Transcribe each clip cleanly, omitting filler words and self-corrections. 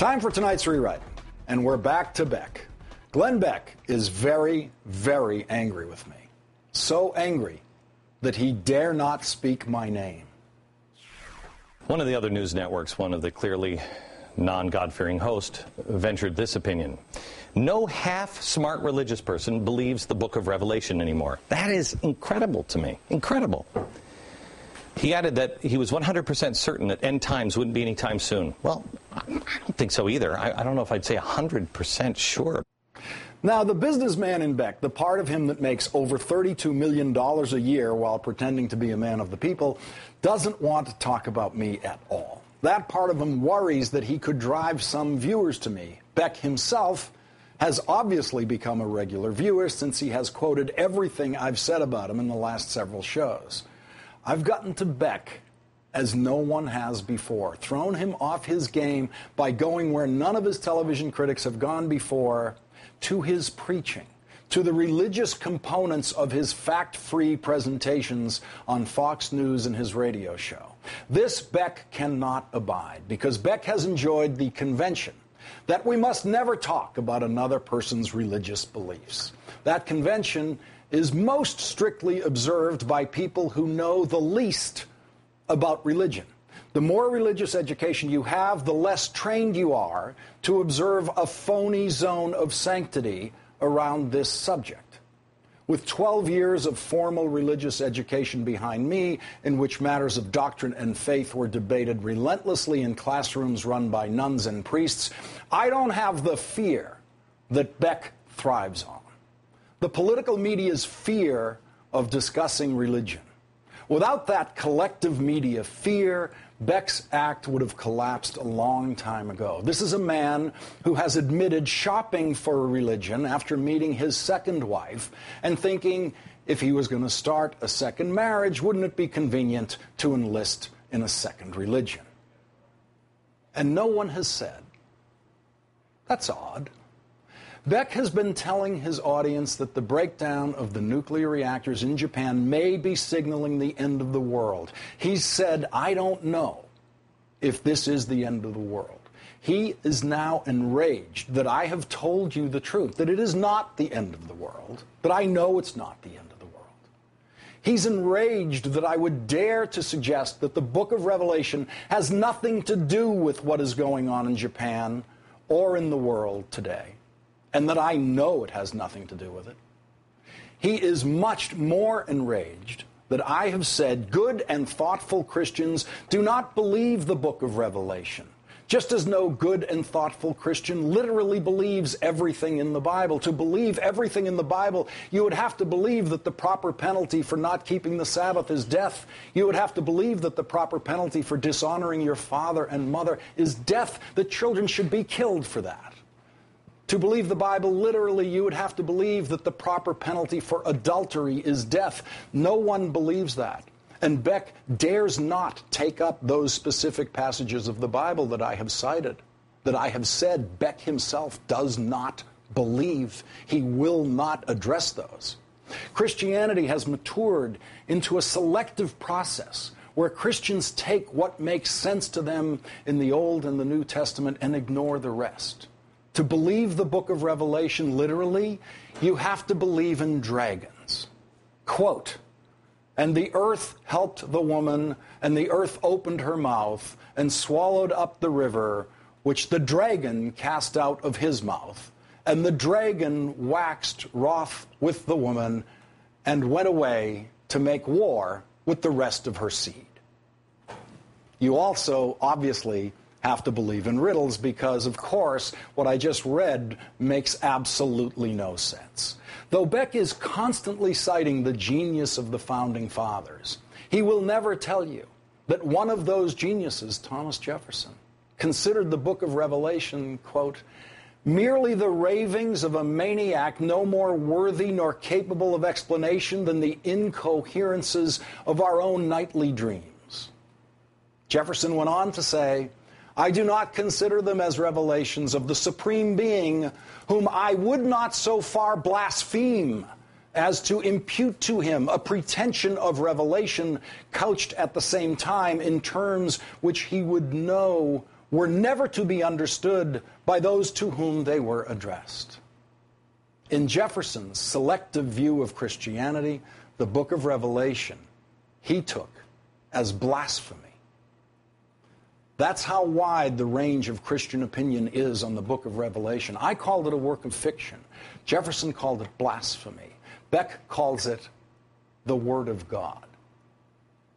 Time for tonight's rewrite, and we're back to Beck. Glenn Beck is very, very angry with me. So angry that he dare not speak my name. One of the other news networks, one of the clearly non-God-fearing hosts, ventured this opinion. No half-smart religious person believes the book of Revelation anymore. That is incredible to me. Incredible. He added that he was 100% certain that end times wouldn't be anytime soon. Well, I don't think so either. I don't know if I'd say 100% sure. Now, the businessman in Beck, the part of him that makes over $32 million a year while pretending to be a man of the people, doesn't want to talk about me at all. That part of him worries that he could drive some viewers to me. Beck himself has obviously become a regular viewer since he has quoted everything I've said about him in the last several shows. I've gotten to Beck as no one has before, thrown him off his game by going where none of his television critics have gone before, to his preaching, to the religious components of his fact-free presentations on Fox News and his radio show. This Beck cannot abide, because Beck has enjoyed the convention that we must never talk about another person's religious beliefs. That convention is most strictly observed by people who know the least about religion. The more religious education you have, the less trained you are to observe a phony zone of sanctity around this subject. With 12 years of formal religious education behind me, in which matters of doctrine and faith were debated relentlessly in classrooms run by nuns and priests, I don't have the fear that Beck thrives on. The political media's fear of discussing religion. Without that collective media fear, Beck's act would have collapsed a long time ago. This is a man who has admitted shopping for a religion after meeting his second wife and thinking if he was going to start a second marriage, wouldn't it be convenient to enlist in a second religion? And no one has said, that's odd. Beck has been telling his audience that the breakdown of the nuclear reactors in Japan may be signaling the end of the world. He's said, I don't know if this is the end of the world. He is now enraged that I have told you the truth, that it is not the end of the world, that I know it's not the end of the world. He's enraged that I would dare to suggest that the book of Revelation has nothing to do with what is going on in Japan or in the world today, and that I know it has nothing to do with it. He is much more enraged that I have said good and thoughtful Christians do not believe the book of Revelation, just as no good and thoughtful Christian literally believes everything in the Bible. To believe everything in the Bible, you would have to believe that the proper penalty for not keeping the Sabbath is death. You would have to believe that the proper penalty for dishonoring your father and mother is death, that children should be killed for that. To believe the Bible literally, you would have to believe that the proper penalty for adultery is death. No one believes that. And Beck dares not take up those specific passages of the Bible that I have cited, that I have said Beck himself does not believe. He will not address those. Christianity has matured into a selective process where Christians take what makes sense to them in the Old and the New Testament and ignore the rest. To believe the book of Revelation literally, you have to believe in dragons. Quote, and the earth helped the woman, and the earth opened her mouth and swallowed up the river, which the dragon cast out of his mouth. And the dragon waxed wroth with the woman and went away to make war with the rest of her seed. You also, obviously, have to believe in riddles because, of course, what I just read makes absolutely no sense. Though Beck is constantly citing the genius of the Founding Fathers, he will never tell you that one of those geniuses, Thomas Jefferson, considered the book of Revelation, quote, merely the ravings of a maniac no more worthy nor capable of explanation than the incoherences of our own nightly dreams. Jefferson went on to say, I do not consider them as revelations of the Supreme Being, whom I would not so far blaspheme as to impute to him a pretension of revelation couched at the same time in terms which he would know were never to be understood by those to whom they were addressed. In Jefferson's selective view of Christianity, the book of Revelation he took as blasphemy. That's how wide the range of Christian opinion is on the book of Revelation. I called it a work of fiction. Jefferson called it blasphemy. Beck calls it the Word of God.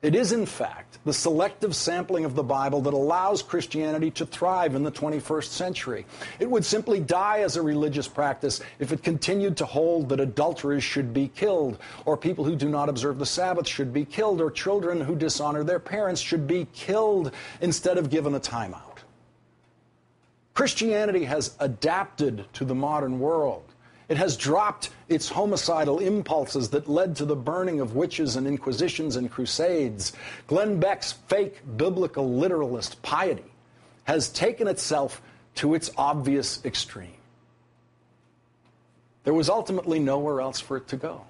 It is, in fact, the selective sampling of the Bible that allows Christianity to thrive in the 21st century. It would simply die as a religious practice if it continued to hold that adulterers should be killed, or people who do not observe the Sabbath should be killed, or children who dishonor their parents should be killed instead of given a timeout. Christianity has adapted to the modern world. It has dropped its homicidal impulses that led to the burning of witches and inquisitions and crusades. Glenn Beck's fake biblical literalist piety has taken itself to its obvious extreme. There was ultimately nowhere else for it to go.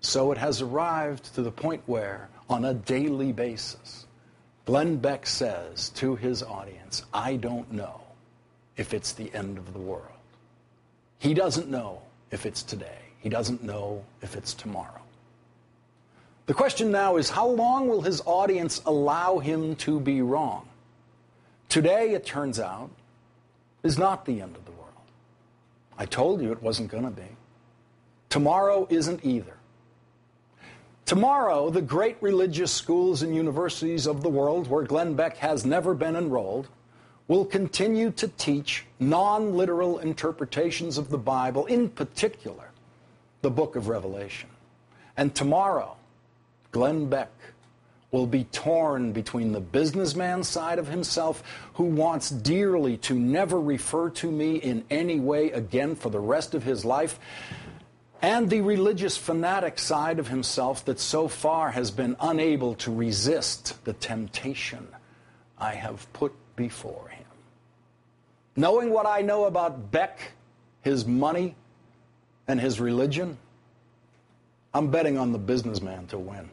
So it has arrived to the point where, on a daily basis, Glenn Beck says to his audience, I don't know if it's the end of the world. He doesn't know if it's today. He doesn't know if it's tomorrow. The question now is, how long will his audience allow him to be wrong? Today, it turns out, is not the end of the world. I told you it wasn't going to be. Tomorrow isn't either. Tomorrow, the great religious schools and universities of the world, where Glenn Beck has never been enrolled, will continue to teach non-literal interpretations of the Bible, in particular, the book of Revelation. And tomorrow, Glenn Beck will be torn between the businessman side of himself, who wants dearly to never refer to me in any way again for the rest of his life, and the religious fanatic side of himself that so far has been unable to resist the temptation I have put before him. Knowing what I know about Beck, his money, and his religion, I'm betting on the businessman to win.